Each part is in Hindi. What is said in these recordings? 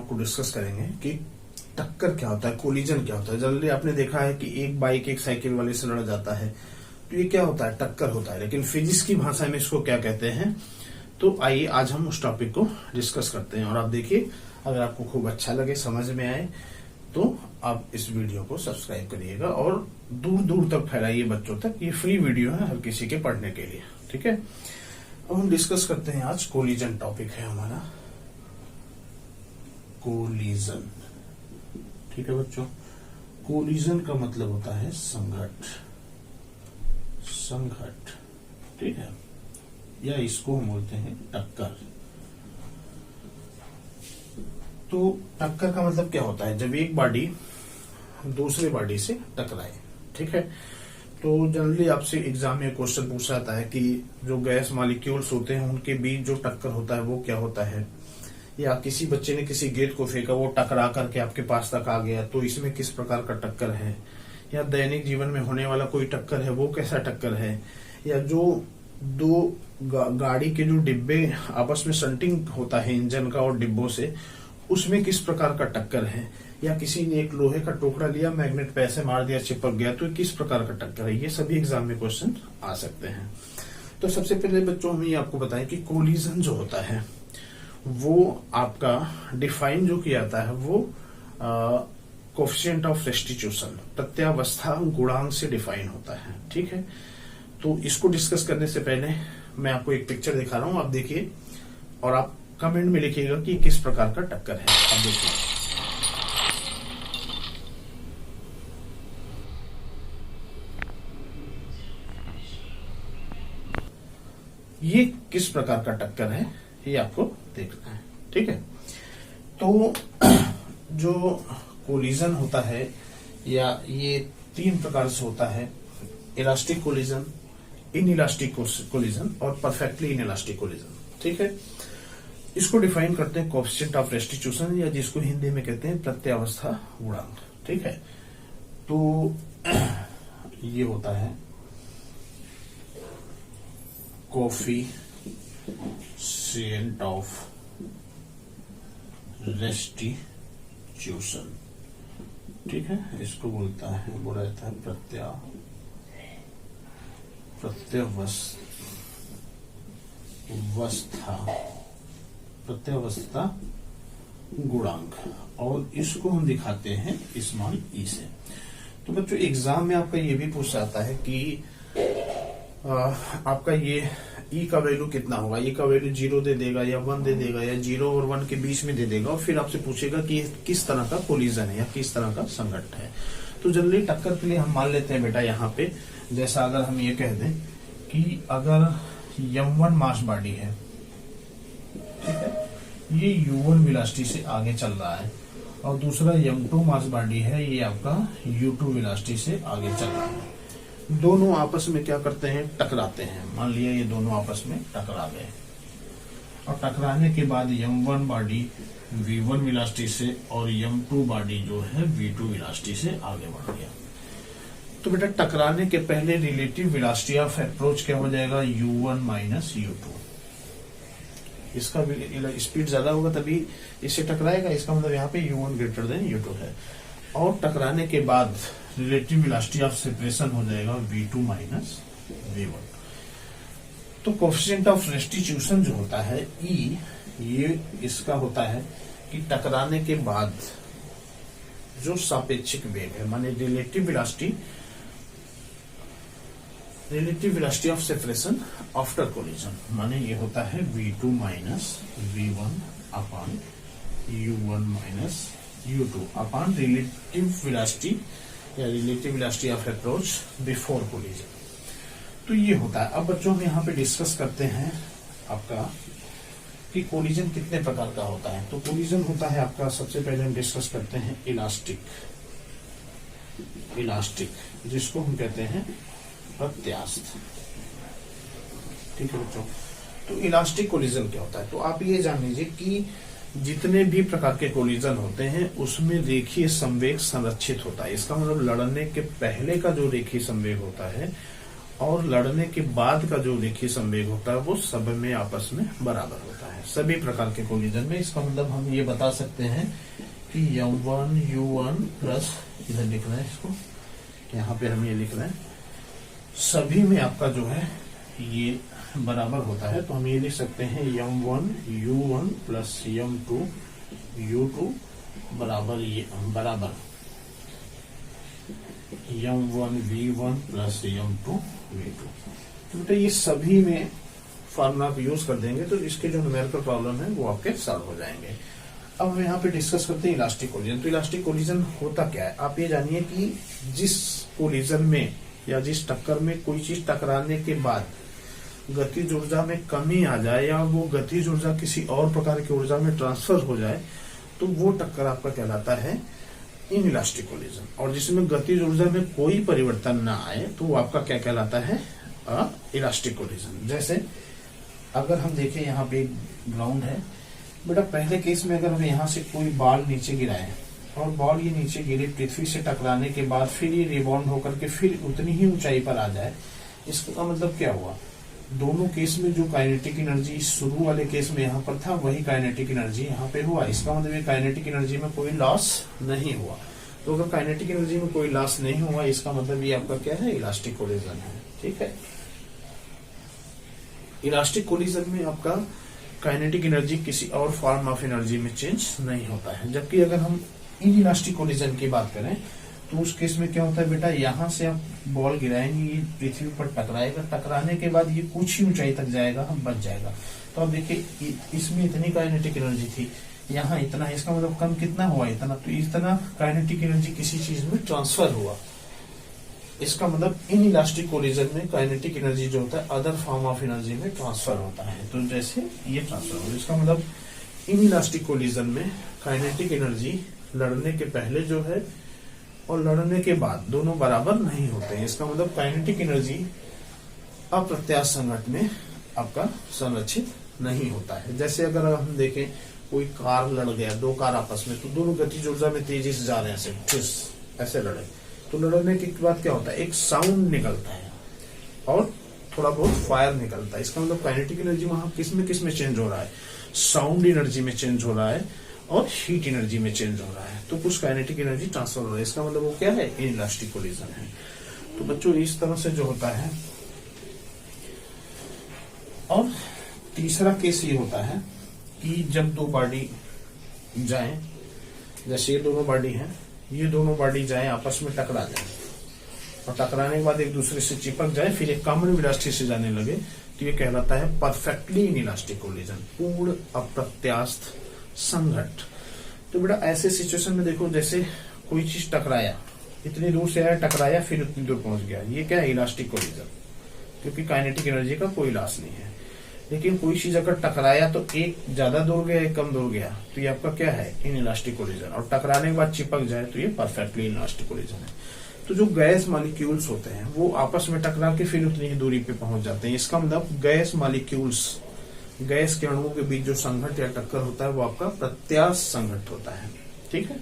आपको डिस्कस करेंगे कि टक्कर क्या होता है, कोलिजन क्या होता है। जनरली आपने देखा है कि एक बाइक एक साइकिल वाले से लड़ जाता है, तो ये क्या होता है, टक्कर होता है। लेकिन फिजिक्स की भाषा में इसको क्या कहते हैं, तो आइए आज हम उस टॉपिक को डिस्कस करते हैं। और आप देखिए, अगर आपको खूब अच्छा लगे, समझ में आए, तो आप इस वीडियो को सब्सक्राइब करिएगा और दूर दूर तक फैलाइए बच्चों तक। ये फ्री वीडियो है हर किसी के पढ़ने के लिए, ठीक है। अब हम डिस्कस करते हैं, आज कोलिजन टॉपिक है हमारा, कोलिजन। ठीक है बच्चों, कोलिजन का मतलब होता है संघट, संघट, ठीक है, या इसको हम बोलते हैं टक्कर। तो टक्कर का मतलब क्या होता है, जब एक बॉडी दूसरे बॉडी से टकराए, ठीक है। तो जनरली आपसे एग्जाम में क्वेश्चन पूछा जाता है कि जो गैस मॉलिक्यूल्स होते हैं उनके बीच जो टक्कर होता है वो क्या होता है, या किसी बच्चे ने किसी गेंद को फेंका, वो टकरा करके आपके पास तक आ गया, तो इसमें किस प्रकार का टक्कर है, या दैनिक जीवन में होने वाला कोई टक्कर है वो कैसा टक्कर है, या जो दो गाड़ी के जो डिब्बे आपस में शंटिंग होता है इंजन का और डिब्बों से, उसमें किस प्रकार का टक्कर है, या किसी ने एक लोहे का टुकड़ा लिया, मैग्नेट पे ऐसे मार दिया, चिपक गया, तो किस प्रकार का टक्कर है। ये सभी एग्जाम में क्वेश्चन आ सकते हैं। तो सबसे पहले बच्चों हम ये आपको बताएं कि कोलिजन जो होता है वो आपका डिफाइन जो किया जाता है वो कोफिशिएंट ऑफ रेस्टिट्यूशन, प्रत्यावस्था गुणांक से डिफाइन होता है, ठीक है। तो इसको डिस्कस करने से पहले मैं आपको एक पिक्चर दिखा रहा हूं, आप देखिए और आप कमेंट में लिखिएगा कि किस प्रकार का टक्कर है। आप देखिए, ये किस प्रकार का टक्कर है, ये आपको देखना है, ठीक है। तो जो कोलिजन होता है, या ये तीन प्रकार से होता है, इलास्टिक कोलिजन, इनइलास्टिक कोलिजन और परफेक्टली इनइलास्टिक कोलिजन, ठीक है। इसको डिफाइन करते हैं कोफिशिएंट ऑफ रेस्टिट्यूशन, या जिसको हिंदी में कहते हैं प्रत्यावस्था गुणांक, ठीक है। तो ये होता है कोफिशिएंट ऑफ रेस्टिट्यूशन, ठीक है। इसको बोला जाता है प्रत्यावस्था गुणांक, और इसको हम दिखाते हैं स्मॉल ई से। तो बच्चों एग्जाम में आपका ये भी पूछ जाता है कि आपका ये ई का वैल्यू कितना होगा, ई का वैल्यू 0 दे देगा या 1 दे देगा, या 0 और 1 के बीच में दे देगा, और फिर आपसे पूछेगा कि किस तरह का कोलिजन है या किस तरह का संघट है। तो जनरली टक्कर के लिए हम मान लेते हैं बेटा, यहाँ पे जैसा अगर हम ये कह दें कि अगर m1 मास बॉडी है, ठीक है, ये u1 वेलोसिटी से आगे चल रहा है, और दूसरा m2 मास बॉडी है, ये आपका u2 वेलोसिटी से आगे चल रहा है। दोनों आपस में क्या करते हैं, टकराते हैं। मान लिया ये दोनों आपस में टकरा गए, और टकराने के बाद m1 बॉडी v1 वेलोसिटी से और m2 बॉडी जो है v2 वेलोसिटी से आगे बढ़ गया। तो बेटा टकराने के पहले रिलेटिव वेलोसिटी ऑफ अप्रोच क्या हो जाएगा, u1 माइनस u2। इसका स्पीड ज्यादा होगा तभी इससे टकराएगा, इसका मतलब यहाँ पे u1 ग्रेटर देन u2 है। और टकराने के बाद रिलेटिव वेलोसिटी ऑफ सेपरेशन हो जाएगा v2 माइनस v1। तो कोफिशिएंट ऑफ रेस्टिट्यूशन जो होता है E, ये इसका होता है कि टकराने के बाद जो सापेक्षिक वेग है, माने relative velocity of separation after collision, माने ये होता है v2 minus v1 upon u1 minus u2 upon relative velocity या relative velocity of approach before collision. तो ये होता है। अब बच्चों हम यहाँ पे डिस्कस करते हैं आपका कि कोलिजन कितने प्रकार का होता है। तो कोलिजन होता है आपका, सबसे पहले हम डिस्कस करते हैं इलास्टिक, जिसको हम कहते हैं प्रत्यास्थ, ठीक है बच्चों। तो इलास्टिक कोलिजन क्या होता है, तो आप ये जान लीजिए कि जितने भी प्रकार के कोलिजन होते हैं उसमें रेखीय संवेग संरक्षित होता है। इसका मतलब लड़ने के पहले का जो रेखीय संवेग होता है और लड़ने के बाद का जो रेखीय संवेग होता है वो सब में आपस में बराबर होता है सभी प्रकार के कोलिजन में। इसका मतलब हम ये बता सकते हैं कि m1 u1 प्लस, इधर लिख रहे हैं इसको, यहाँ पे हम ये लिख रहे हैं, सभी में आपका जो है ये बराबर होता है। तो हम ये लिख सकते हैं m1 u1 plus m2 u2 बराबर बराबर m1 v1 plus m2 v2। तो बेटा ये सभी में फॉर्मूला आप यूज कर देंगे तो इसके जो न्यूमेरिकल प्रॉब्लम है वो आपके सॉल्व हो जाएंगे। अब हम यहाँ पे डिस्कस करते हैं इलास्टिक कोलिजन। तो इलास्टिक कोलिजन होता क्या है, आप ये जानिए कि जिस कोलिजन में या जिस टक्कर में कोई चीज टकराने के बाद गतिज ऊर्जा में कमी आ जाए या वो गतिज ऊर्जा किसी और प्रकार की ऊर्जा में ट्रांसफर हो जाए तो वो टक्कर आपका कहलाता है इनइलास्टिक कोलिजन। और जिसमें गतिज ऊर्जा में कोई परिवर्तन ना आए तो वो आपका क्या कहलाता है, इलास्टिक कोलिजन। जैसे अगर हम देखें यहाँ पे ग्राउंड है बेटा, पहले केस में अगर हम यहाँ से कोई बॉल नीचे गिराए और बॉल ये नीचे गिरे पृथ्वी से टकराने के बाद फिर ये रिबाउंड होकर के फिर उतनी ही ऊंचाई पर आ जाए, इसका मतलब क्या हुआ, दोनों केस में जो काइनेटिक एनर्जी शुरू वाले केस में यहाँ पर था वही काइनेटिक एनर्जी यहाँ पे हुआ। इसका मतलब ये काइनेटिक एनर्जी में कोई लॉस नहीं हुआ। तो अगर काइनेटिक एनर्जी में कोई लॉस नहीं हुआ इसका मतलब ये आपका क्या है, इलास्टिक कोलिजन है। ठीक है, इलास्टिक कोलिजन में आपका काइनेटिक एनर्जी किसी और फॉर्म ऑफ एनर्जी में चेंज नहीं होता है। जबकि अगर हम इन इलास्टिक कोलिजन की बात करें तो उस केस में क्या होता है बेटा, यहाँ से आप बॉल गिराएंगे, ये पृथ्वी पर टकराएगा, टकराने के बाद ये कुछ ही ऊंचाई तक जाएगा, हम बच जाएगा। तो अब देखिए इसमें इतनी काइनेटिक एनर्जी थी, यहाँ इतना, इसका मतलब कम कितना हुआ, इतना। तो इतना काइनेटिक एनर्जी किसी चीज में ट्रांसफर हुआ। इसका मतलब इन इलास्टिक कोलिजन में काइनेटिक एनर्जी जो होता है अदर फॉर्म ऑफ एनर्जी में ट्रांसफर होता है। तो जैसे ये ट्रांसफर हो, इसका मतलब इन इलास्टिक कोलिजन में काइनेटिक एनर्जी लड़ने के पहले जो है और लड़ने के बाद दोनों बराबर नहीं होते हैं। इसका मतलब काइनेटिक एनर्जी अप्रत्यास्थ संघटन में आपका संरक्षित नहीं होता है। जैसे अगर हम देखें कोई कार लड़ गया, दो कार आपस में, तो दोनों गतिज ऊर्जा में तेजी से जा रहे हैं, ऐसे लड़े, तो लड़ने के बाद क्या होता है, एक साउंड निकलता है और थोड़ा बहुत फायर निकलता है। इसका मतलब काइनेटिक एनर्जी वहां किस में चेंज हो रहा है, साउंड एनर्जी में चेंज हो रहा है और हीट एनर्जी में चेंज हो रहा है। तो कुछ काइनेटिक एनर्जी ट्रांसफर हो रहा है। इसका मतलब वो क्या है, इनइलास्टिक कोलिजन है। तो बच्चों इस तरह से जो होता है। और तीसरा केस ये होता है कि जब दो बॉडी जाए, जैसे ये दोनों बॉडी हैं, ये दोनों बॉडी जाए आपस में टकरा जाए और टकराने के बाद एक दूसरे से चिपक जाए, फिर एक कॉमन वेलोसिटी से जाने लगे, तो ये कहलाता है परफेक्टली इनइलास्टिक कोलिजन, पूर्ण अप्रत्यास्थ संघट। तो बेटा ऐसे सिचुएशन में देखो, जैसे कोई चीज टकराया, इतनी दूर से आया, टकराया, फिर उतनी दूर पहुंच गया, ये क्या है, इलास्टिक कोलिजन, क्योंकि काइनेटिक एनर्जी का कोई लॉस नहीं है। लेकिन कोई चीज अगर टकराया तो एक ज्यादा दूर गया, एक कम दूर गया, तो ये आपका क्या है, इनइलास्टिक कोलिजन। और टकराने के बाद चिपक जाए तो ये परफेक्टली इनइलास्टिक कोलिजन है। तो जो गैस मॉलिक्यूल्स होते हैं वो आपस में टकरा के फिर उतनी ही दूरी पे पहुंच जाते हैं। इसका मतलब गैस मॉलिक्यूल्स, गैस के अणुओं के बीच जो संघट या टक्कर होता है वो आपका प्रत्यास्थ संघट होता है। ठीक है,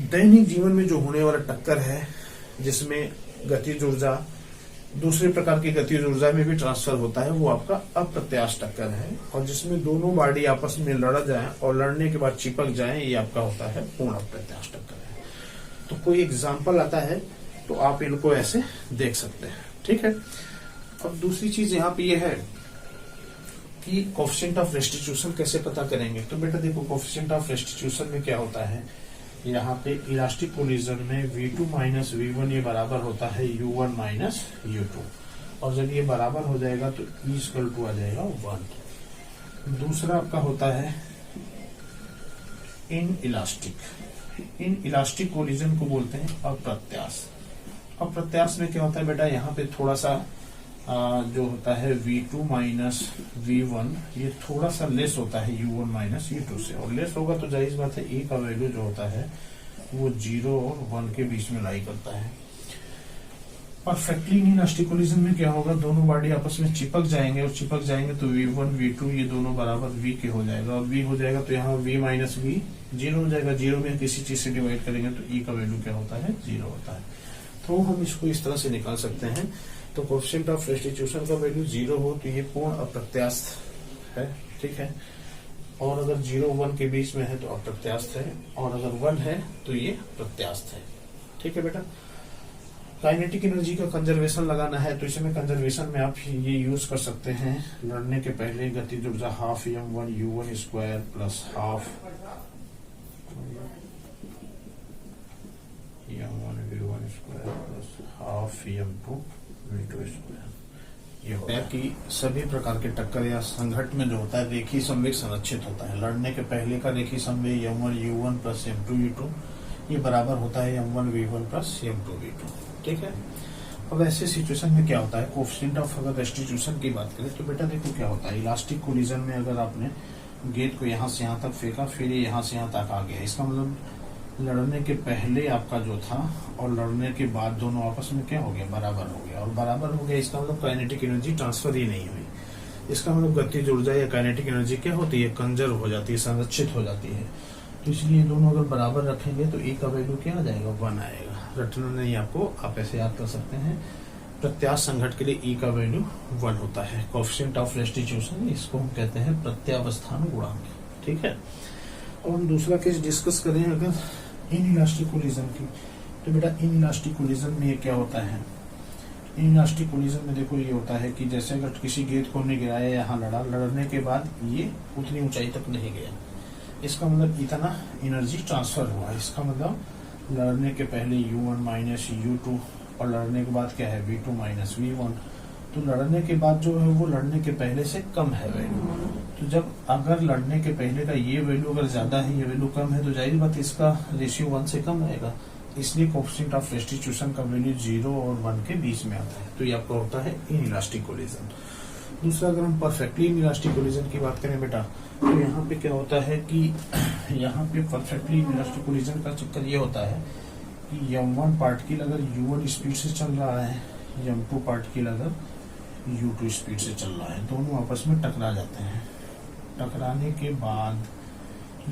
दैनिक जीवन में जो होने वाला टक्कर है जिसमें गतिज ऊर्जा दूसरे प्रकार की गतिज ऊर्जा में भी ट्रांसफर होता है, वो आपका अप्रत्यास्थ टक्कर है। और जिसमें दोनों बॉडी आपस में लड़ जाए और लड़ने के बाद चिपक जाए, ये आपका होता है पूर्ण अप्रत्यास्थ टक्कर है। तो कोई एग्जाम्पल आता है तो आप इनको ऐसे देख सकते हैं। ठीक है, अब दूसरी चीज यहाँ पे ये है कि कोएफिशिएंट ऑफ रेस्टिट्यूशन कैसे पता करेंगे। तो बेटा देखो, कोएफिशिएंट ऑफ रेस्टिट्यूशन में क्या होता है, यहाँ पे इलास्टिक कोलिजन में V2 माइनस V1 ये बराबर होता है U1 माइनस U2, और जब ये बराबर हो जाएगा तो E= आ जाएगा 1। दूसरा आपका होता है इन इलास्टिक कोलिजन को बोलते हैं अप्रत्यास्थ। अप्रत्यास्थ में क्या होता है बेटा, यहाँ पे थोड़ा सा जो होता है V2 माइनस V1 ये थोड़ा सा लेस होता है U1 माइनस U2 से, और लेस होगा तो जाहिर बात है E का वैल्यू जो होता है वो 0 और 1 के बीच में लाई करता है। परफेक्टली इनइलास्टिक कोलिजन में क्या होगा, दोनों बॉडी आपस में चिपक जाएंगे और चिपक जाएंगे तो V1 V2 ये दोनों बराबर V के हो जाएगा, और V हो जाएगा तो यहाँ V माइनस V 0 हो जाएगा। 0 में किसी चीज से डिवाइड करेंगे तो E का वैल्यू क्या होता है, 0 होता है। तो हम इसको इस तरह से निकाल सकते हैं तो कोएफिशिएंट ऑफ रेस्टिट्यूशन का वैल्यू 0 हो तो ये पूर्ण अप्रत्यास्थ है, ठीक है। और अगर 0 1 के बीच में है तो अप्रत्यास्थ है, और अगर 1 है तो ये प्रत्यास्थ है, ठीक है बेटा। काइनेटिक एनर्जी का कंजर्वेशन लगाना है तो इसमें कंजर्वेशन में आप ये यूज कर सकते हैं, लड़ने के पहले गतिज ऊर्जा half m1 u1 square plus half m1 v1 square plus half m2 v2 square. ये होता है कि सभी प्रकार के टक्कर या संघट में जो होता है रेखीय संवेग संरक्षित होता है। लड़ने के पहले का रेखीय संवेग m1 u1 plus m2 v2 ये बराबर होता है m1 v1 plus m2 v2, ठीक है। अब ऐसे सिचुएशन में क्या होता है, कोएफिशिएंट ऑफ अगर रेस्टिट्यूशन की बात करें तो बेटा देखो क्या होता है, इलास्टिक कोलिजन में अगर आपने गेंद को यहाँ से यहाँ तक फेंका फिर ये यहाँ से यहाँ तक आ गया, इसका मतलब लड़ने के पहले आपका जो था और लड़ने के बाद दोनों आपस में क्या हो गया, बराबर हो गया। और बराबर हो गया इसका मतलब काइनेटिक एनर्जी ट्रांसफर ही नहीं हुई, इसका मतलब गतिज ऊर्जा या काइनेटिक एनर्जी क्या होती है, कंजर्व हो जाती है, संरक्षित हो जाती है। तो इसलिए दोनों अगर बराबर रखेंगे तो ए का वैल्यू क्या आ जाएगा, 1 आएगा। रटना नहीं आपको, आप ऐसे याद कर सकते हैं। प्रत्यास्थ संघट के लिए ई का वैल्यू 1 होता है। कोएफिशिएंट ऑफ रेस्टिट्यूशन इसको हम कहते हैं प्रत्यावस्थान गुणांक, ठीक है। और हम दूसरा केस डिस्कस करें अगर इनइलास्टिक कोलिजन की, तो बेटा इनइलास्टिक कोलिजन में ये क्या होता है, इनइलास्टिक कोलिजन में देखो ये होता है कि जैसे अगर किसी गेंद को हमने गिराया, यहाँ लड़ा, लड़ने के बाद ये उतनी ऊंचाई तक नहीं गया, इसका मतलब इतना एनर्जी ट्रांसफर हुआ। इसका मतलब लड़ने के पहले u1 माइनस u2 और लड़ने के बाद क्या है v2 माइनस v1, तो लड़ने के बाद जो है वो लड़ने के पहले से कम है वैल्यू। तो जब अगर लड़ने के पहले का ये वैल्यू अगर ज्यादा है, ये वैल्यू कम है, तो जाहिर बात इसका रेशियो 1 से कम आएगा। इसलिए कोएफिशिएंट ऑफ रेस्टिट्यूशन का वैल्यू 0 और 1 के बीच में आता है। तो ये आपका होता है इनइलास्टिक कोलिजन। दूसरा अगर हम परफेक्टली इनइलास्टिक कोलिजन की बात करें बेटा, तो यहाँ पे क्या होता है कि यहाँ पे परफेक्टली इनइलास्टिक कोलिजन का चक्कर ये होता है कि m1 पार्टिकल अगर u1 स्पीड से चल रहा है, m2 पार्टिकल अगर u2 स्पीड से चल रहा है, दोनों आपस में टकरा जाते हैं। टकराने के बाद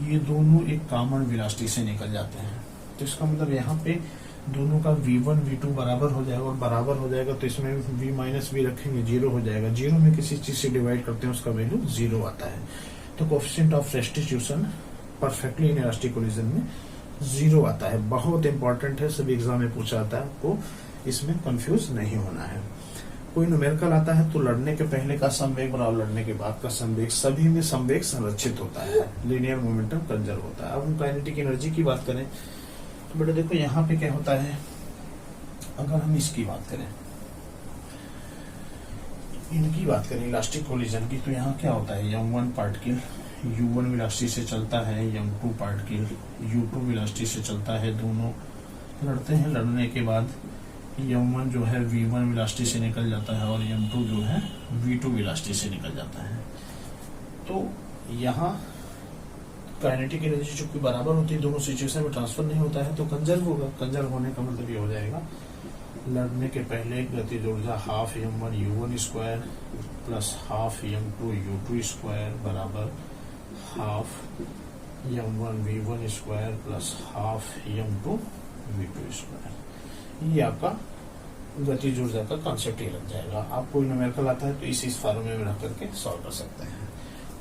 ये दोनों एक कॉमन वेलोसिटी से निकल जाते हैं। तो इसका मतलब यहाँ पे दोनों का v1 v2 बराबर हो जाएगा, और बराबर हो जाएगा तो इसमें v माइनस v रखेंगे, 0 हो जाएगा। 0 में किसी चीज से डिवाइड करते हैं उसका वैल्यू 0 आता है। तो coefficient of restitution perfectly inelastic collision में 0 आता है। बहुत इंपॉर्टेंट है, सभी एग्जाम में पूछा आता है, आपको इसमें कंफ्यूज नहीं होना है। कोई न्यूमेरिकल आता है तो लड़ने के पहले का संवेग और लड़ने के बाद का संवेग, सभी में संवेग संरक्षित होता है, लीनियर मोमेंटम कंजर्व होता है। अब हम काइनेटिक एनर्जी की बात करें तो बेटा देखो यहाँ पे क्या होता है, अगर हम इसकी बात करें, इनकी बात करें इलास्टिक कोलिजन की, तो यहाँ क्या होता है, m1 पार्टिकल u1 वेलोसिटी से चलता है, m2 पार्टिकल u2 वेलोसिटी से चलता है, दोनों लड़ते हैं। लड़ने के बाद m1 जो है v1 वेलोसिटी से निकल जाता है और m2 जो है v2 वेलोसिटी से निकल जाता है। तो यहाँ काइनेटिक एनर्जी चूंकि बराबर होती है, दोनों सिचुएशन में ट्रांसफर नहीं होता है, तो कंजर्व होगा। कंजर्व होने का मतलब ये हो जाएगा, लड़ने के पहले गतिज ऊर्जा half m1 u1 square plus half m2 u2 square बराबर half m1 v1 square plus half m2 v2 square. ये आपका गतिज ऊर्जा का कॉन्सेप्ट ही लग जाएगा। आपको न्यूमेरिकल आता है तो इस फार्मूले में रख करके सॉल्व कर सकते हैं।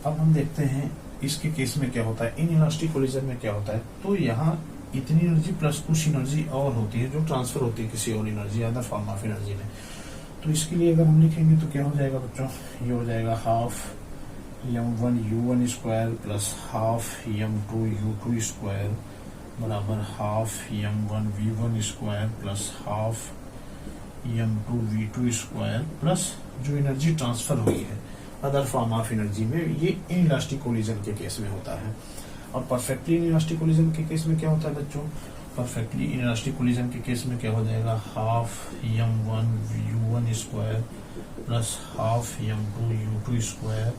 अब हम देखते हैं इसके केस में क्या होता है, इनइलास्टिक कोलिजन में क्या होता है। तो यहाँ इतनी एनर्जी प्लस कुछ एनर्जी और होती है जो ट्रांसफर होती है किसी और energy, other form of energy में। तो इसके लिए अगर हम लिखेंगे तो क्या हो जाएगा बच्चों, ये हो जाएगा half m1 u1 square plus half m2 u2 square बराबर half m1 v1 square plus half m2 v2 square plus जो एनर्जी ट्रांसफर हुई है अदर फॉर्म ऑफ एनर्जी में, ये इनइलास्टिक कोलिजन के केस में होता है। और परफेक्टली इनइलास्टिक कोलिजन के केस में क्या होता है बच्चों, परफेक्टली इनइलास्टिक कोलिजन के केस में क्या हो जाएगा, half m1 u1 square plus half m2 u2 square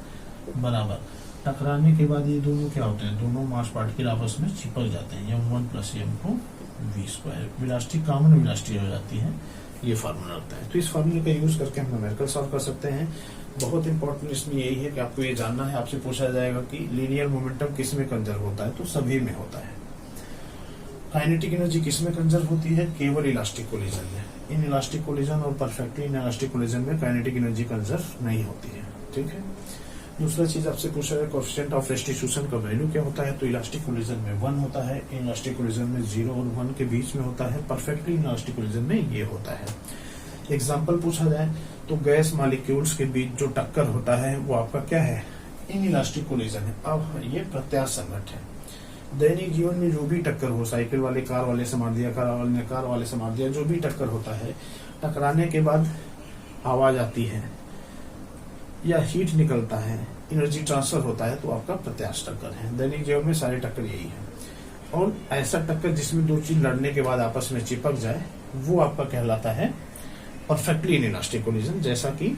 बराबर टकराने के बाद ये दोनों क्या होते हैं, दोनों मास पार्टिकल आपस में चिपक जाते हैं, m1 plus m2 v square. Velocity common velocity हो जाती है, ये फार्मूला होता है। तो इस फार्मूले का यूज करके हम न्यूमेरिकल सॉल्व कर सकते हैं। बहुत इंपॉर्टेंट इसमें यही है कि आपको ये जानना है, आपसे पूछा जाएगा कि लीनियर मोमेंटम किस में कंजर्व होता है, तो सभी में होता है। काइनेटिक एनर्जी किसमें कंजर्व होती है? केवल इलास्टिक कोलिजन में। इन इलास्टिक कोलिजन और परफेक्टली इन इलास्टिक कोलिजन में काइनेटिक एनर्जी कंजर्व नहीं होती है। ठीक है। दूसरा चीज आपसे पूछा है कोएफिशिएंट ऑफ रेस्टिट्यूशन का वैल्यू क्या होता है? तो इलास्टिक कोलिजन में 1 होता है, इलास्टिक कोलिजन में 0 और 1 के बीच में होता है, परफेक्टली इलास्टिक कोलिजन में ये होता है। एग्जाम्पल पूछा जाए तो गैस मॉलिक्यूल्स के बीच जो टक्कर होता है वो आपका क्या है? इन इलास्टिक कोलिजन है। अब ये प्रत्यास्थ संघट्ट है। दैनिक जीवन में जो भी टक्कर हो, साइकिल वाले कार वाले से मार दिया, कार वाले ने कार वाले से मार दिया, जो भी टक्कर होता है, टकराने के बाद आवाज आती है या हीट निकलता है, एनर्जी ट्रांसफर होता है, तो आपका प्रत्यास्थ टक्कर है। दैनिक जीवन में सारे टक्कर यही है। और ऐसा टक्कर जिसमें दो चीज लड़ने के बाद आपस में चिपक जाए वो आपका कहलाता है परफेक्टली इलास्टिक कोलिजन। जैसा कि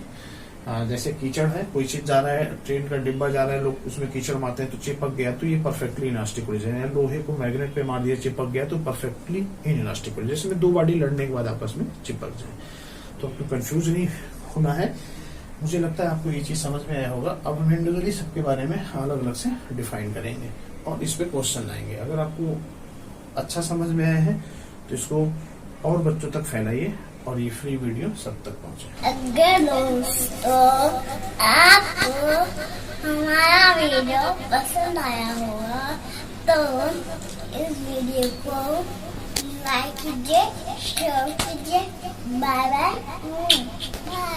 जैसे कीचड़ है, कोई चीज जा रहा है, ट्रेन का डिब्बा जा रहा है, लोग उसमें कीचड़ मारते हैं तो चिपक गया, तो ये परफेक्टली इलास्टिक कोलिजन है। लोहे को मैग्नेट पे मार दिया, चिपक गया, तो परफेक्टली इलास्टिक कोलिजन। जिसमें दो बॉडी लड़ने के बाद आपस में चिपक जाए। तो आपको कंफ्यूज नहीं होना है। मुझे लगता है आपको ये चीज समझ में आया होगा। अब हम इंडिविजुअली सबके बारे में अलग अलग से डिफाइन करेंगे और इस पे क्वेश्चन लाएंगे। अगर आपको अच्छा समझ में आया है तो इसको और बच्चों तक फैलाइए और ये फ्री वीडियो सब तक पहुंचे। अगर दोस्तों आपको हमारा वीडियो पसंद आया होगा तो इस वीडियो को लाइक कीजिए, शेयर कीजिए। Bye bye.